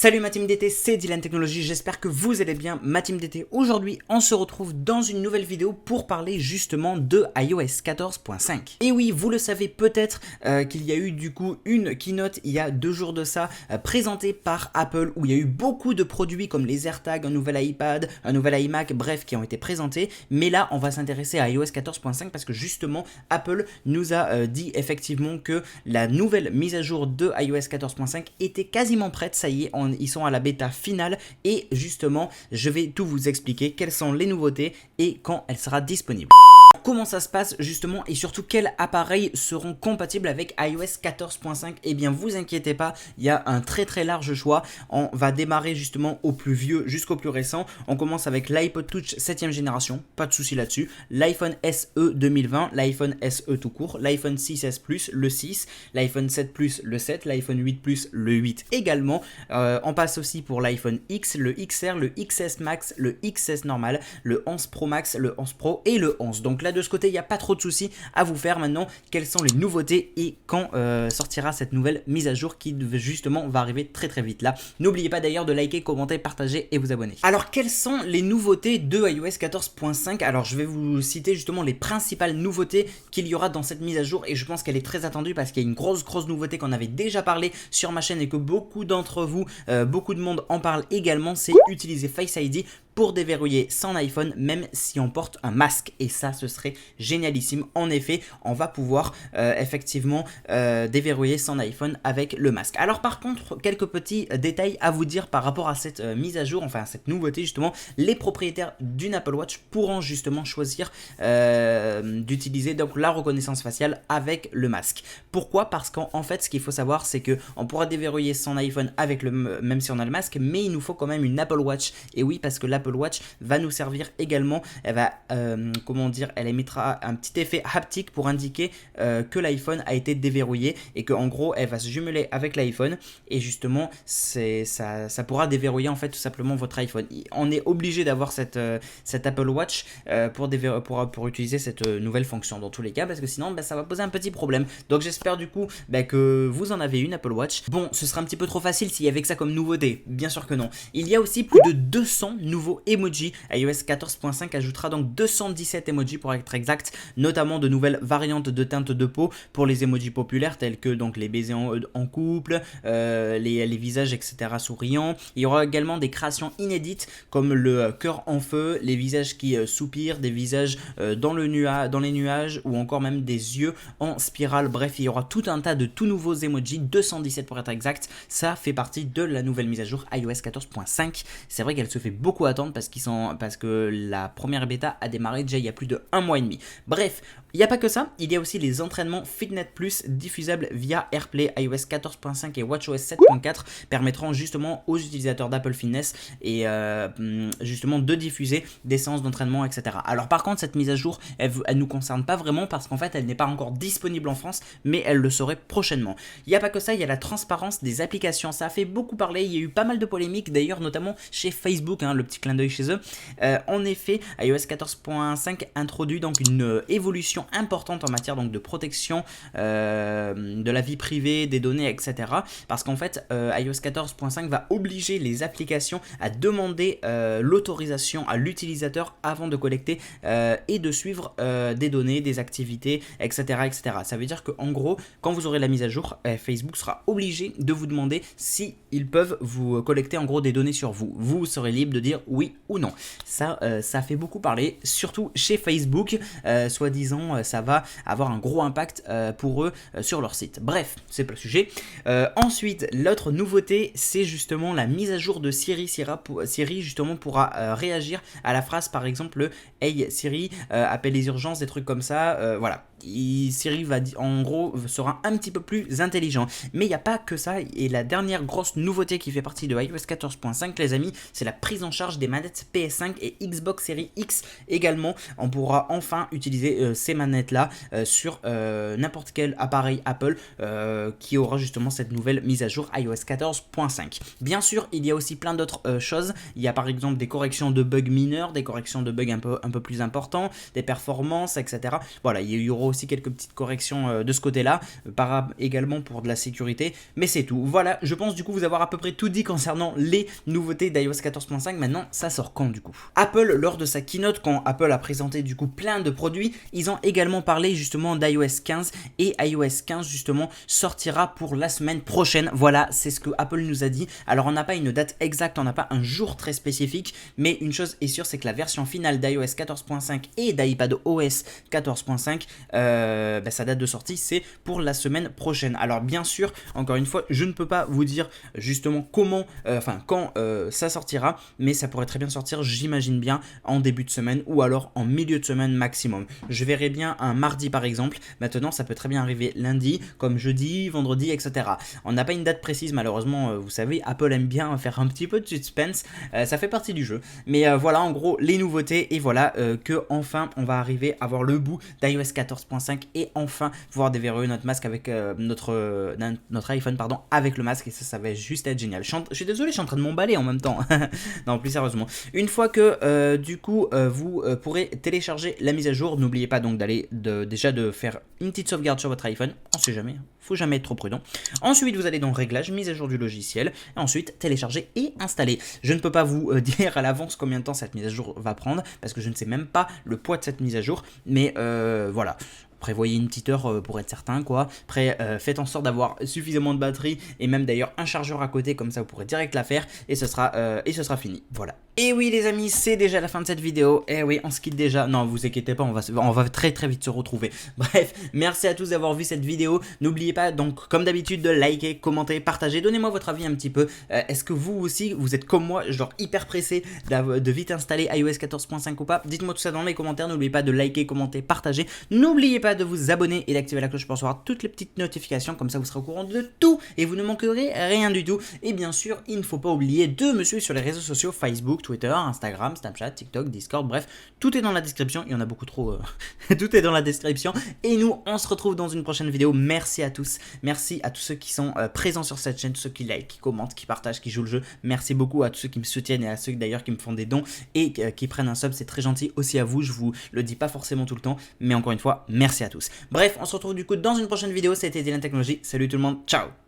Salut ma team d'été, c'est Dylan Technologies, j'espère que vous allez bien ma team d'été. Aujourd'hui, on se retrouve dans une nouvelle vidéo pour parler justement de iOS 14.5. Et oui, vous le savez peut-être qu'il y a eu du coup une keynote il y a 2 jours de ça, présentée par Apple, où il y a eu beaucoup de produits comme les AirTags, un nouvel iPad, un nouvel iMac, bref, qui ont été présentés. Mais là, on va s'intéresser à iOS 14.5 parce que justement, Apple nous a dit effectivement que la nouvelle mise à jour de iOS 14.5 était quasiment prête, ça y est, ils sont à la bêta finale et justement je vais tout vous expliquer quelles sont les nouveautés et quand elle sera disponible. Comment ça se passe justement et surtout quels appareils seront compatibles avec iOS 14.5? Eh bien vous inquiétez pas, il y a un très large choix. On va démarrer justement au plus vieux jusqu'au plus récent. On commence avec l'iPod Touch 7ème génération, pas de souci là-dessus. L'iPhone SE 2020, l'iPhone SE tout court, l'iPhone 6S Plus, le 6, l'iPhone 7 Plus, le 7, l'iPhone 8 Plus, le 8 également. On passe aussi pour l'iPhone X, le XR, le XS Max, le XS normal, le 11 Pro Max, le 11 Pro et le 11. Donc là de ce côté il n'y a pas trop de soucis à vous faire. Maintenant quelles sont les nouveautés et quand sortira cette nouvelle mise à jour qui justement va arriver très vite là. N'oubliez pas d'ailleurs de liker, commenter, partager et vous abonner. Alors quelles sont les nouveautés de iOS 14.5? Alors je vais vous citer justement les principales nouveautés qu'il y aura dans cette mise à jour et je pense qu'elle est très attendue parce qu'il y a une grosse nouveauté qu'on avait déjà parlé sur ma chaîne et que beaucoup d'entre vous, beaucoup de monde en parle également, c'est utiliser Face ID pour déverrouiller son iPhone même si on porte un masque, et ça ce serait génialissime. En effet on va pouvoir effectivement déverrouiller son iPhone avec le masque. Alors par contre quelques petits détails à vous dire par rapport à cette mise à jour, enfin cette nouveauté justement. Les propriétaires d'une Apple Watch pourront justement choisir d'utiliser donc la reconnaissance faciale avec le masque. Pourquoi? Parce qu'en fait ce qu'il faut savoir c'est que on pourra déverrouiller son iPhone avec même si on a le masque, mais il nous faut quand même une Apple Watch. Et oui, parce que l'Apple Watch va nous servir également, elle va comment dire, elle émettra un petit effet haptique pour indiquer que l'iPhone a été déverrouillé et que en gros elle va se jumeler avec l'iPhone et justement ça pourra déverrouiller en fait tout simplement votre iPhone. On est obligé d'avoir cette Apple Watch pour utiliser cette nouvelle fonction dans tous les cas, parce que sinon ça va poser un petit problème. Donc j'espère du coup que vous en avez une Apple Watch. Bon, ce serait un petit peu trop facile s'il y avait que ça comme nouveauté, bien sûr que non. Il y a aussi plus de 200 nouveaux emojis. iOS 14.5 ajoutera donc 217 emojis pour être exact, notamment de nouvelles variantes de teinte de peau pour les emojis populaires tels que donc les baisers en couple, les visages etc. souriants. Il y aura également des créations inédites comme le cœur en feu, les visages qui soupirent, des visages dans les nuages ou encore même des yeux en spirale. Bref, il y aura tout un tas de tout nouveaux emojis, 217 pour être exact. Ça fait partie de la nouvelle mise à jour iOS 14.5. C'est vrai qu'elle se fait beaucoup attendre parce que la première bêta a démarré déjà il y a plus de 1 mois et demi. Bref, il n'y a pas que ça, il y a aussi les entraînements Fitnet Plus diffusables via AirPlay. iOS 14.5 et WatchOS 7.4 permettront justement aux utilisateurs d'Apple Fitness et justement de diffuser des séances d'entraînement etc. Alors par contre cette mise à jour elle nous concerne pas vraiment parce qu'en fait elle n'est pas encore disponible en France, mais elle le serait prochainement. Il n'y a pas que ça, il y a la transparence des applications, ça a fait beaucoup parler, il y a eu pas mal de polémiques d'ailleurs notamment chez Facebook, le petit clin d'œil chez eux. En effet iOS 14.5 introduit donc une évolution importante en matière donc de protection de la vie privée, des données etc. Parce qu'en fait iOS 14.5 va obliger les applications à demander l'autorisation à l'utilisateur avant de collecter et de suivre des données, des activités etc. Ça veut dire que en gros quand vous aurez la mise à jour, Facebook sera obligé de vous demander si ils peuvent vous collecter en gros des données sur vous. Vous serez libre de dire oui ou non. Ça fait beaucoup parler, surtout chez Facebook, soi-disant ça va avoir un gros impact pour eux sur leur site. Bref, c'est pas le sujet. Ensuite, l'autre nouveauté, c'est justement la mise à jour de Siri. Siri justement pourra réagir à la phrase par exemple Hey Siri, appelle les urgences, des trucs comme ça, voilà. Siri va en gros sera un petit peu plus intelligent, mais il n'y a pas que ça. Et la dernière grosse nouveauté qui fait partie de iOS 14.5 les amis, c'est la prise en charge des manettes PS5 et Xbox Series X également. On pourra enfin utiliser ces manettes là sur n'importe quel appareil Apple qui aura justement cette nouvelle mise à jour iOS 14.5. Bien sûr il y a aussi plein d'autres choses. Il y a par exemple des corrections de bugs mineurs, des corrections de bugs un peu plus importants, des performances etc. Voilà, il y aura aussi quelques petites corrections de ce côté-là, également pour de la sécurité, mais c'est tout. Voilà, je pense du coup vous avoir à peu près tout dit concernant les nouveautés d'iOS 14.5. Maintenant, ça sort quand du coup? Apple, lors de sa keynote, quand Apple a présenté du coup plein de produits, ils ont également parlé justement d'iOS 15, et iOS 15 justement sortira pour la semaine prochaine. Voilà, c'est ce que Apple nous a dit. Alors on n'a pas une date exacte, on n'a pas un jour très spécifique, mais une chose est sûre, c'est que la version finale d'iOS 14.5 et d'iPadOS 14.5, sa date de sortie c'est pour la semaine prochaine. Alors bien sûr, encore une fois, je ne peux pas vous dire justement comment, quand ça sortira, mais ça pourrait très bien sortir, j'imagine bien, en début de semaine ou alors en milieu de semaine maximum. Je verrai bien un mardi par exemple. Maintenant, ça peut très bien arriver lundi, comme jeudi, vendredi, etc. On n'a pas une date précise malheureusement, vous savez, Apple aime bien faire un petit peu de suspense, ça fait partie du jeu. Mais voilà en gros les nouveautés, et voilà que enfin on va arriver à voir le bout d'iOS 14.5 et enfin pouvoir déverrouiller notre masque avec notre iPhone avec le masque, et ça va juste être génial. Je suis désolé, je suis en train de m'emballer en même temps. Non, plus sérieusement. Une fois que du coup vous pourrez télécharger la mise à jour, n'oubliez pas donc déjà de faire une petite sauvegarde sur votre iPhone, on sait jamais, faut jamais être trop prudent. Ensuite vous allez dans réglages, mise à jour du logiciel, et ensuite télécharger et installer. Je ne peux pas vous dire à l'avance combien de temps cette mise à jour va prendre, parce que je ne sais même pas le poids de cette mise à jour, mais voilà. Prévoyez une petite heure pour être certain quoi. Après faites en sorte d'avoir suffisamment de batterie, et même d'ailleurs un chargeur à côté, comme ça vous pourrez direct la faire, et ce sera fini. Voilà. Et oui les amis, c'est déjà la fin de cette vidéo. Et oui, on se quitte déjà. Non, vous inquiétez pas, on va très très vite se retrouver. Bref, merci à tous d'avoir vu cette vidéo. N'oubliez pas donc comme d'habitude de liker, commenter, partager. Donnez-moi votre avis un petit peu. Est-ce que vous aussi, vous êtes comme moi, genre hyper pressé de vite installer iOS 14.5 ou pas? Dites-moi tout ça dans les commentaires. N'oubliez pas de liker, commenter, partager. N'oubliez pas de vous abonner et d'activer la cloche pour recevoir toutes les petites notifications. Comme ça, vous serez au courant de tout et vous ne manquerez rien du tout. Et bien sûr, il ne faut pas oublier de me suivre sur les réseaux sociaux Facebook, Twitter, Instagram, Snapchat, TikTok, Discord, bref, tout est dans la description. Il y en a beaucoup trop. Tout est dans la description. Et nous, on se retrouve dans une prochaine vidéo. Merci à tous. Merci à tous ceux qui sont présents sur cette chaîne, tous ceux qui like, qui commentent, qui partagent, qui jouent le jeu. Merci beaucoup à tous ceux qui me soutiennent et à ceux d'ailleurs qui me font des dons et qui prennent un sub. C'est très gentil aussi à vous. Je vous le dis pas forcément tout le temps, mais encore une fois, merci à tous. Bref, on se retrouve du coup dans une prochaine vidéo. C'était Dylan Technologies. Salut tout le monde. Ciao.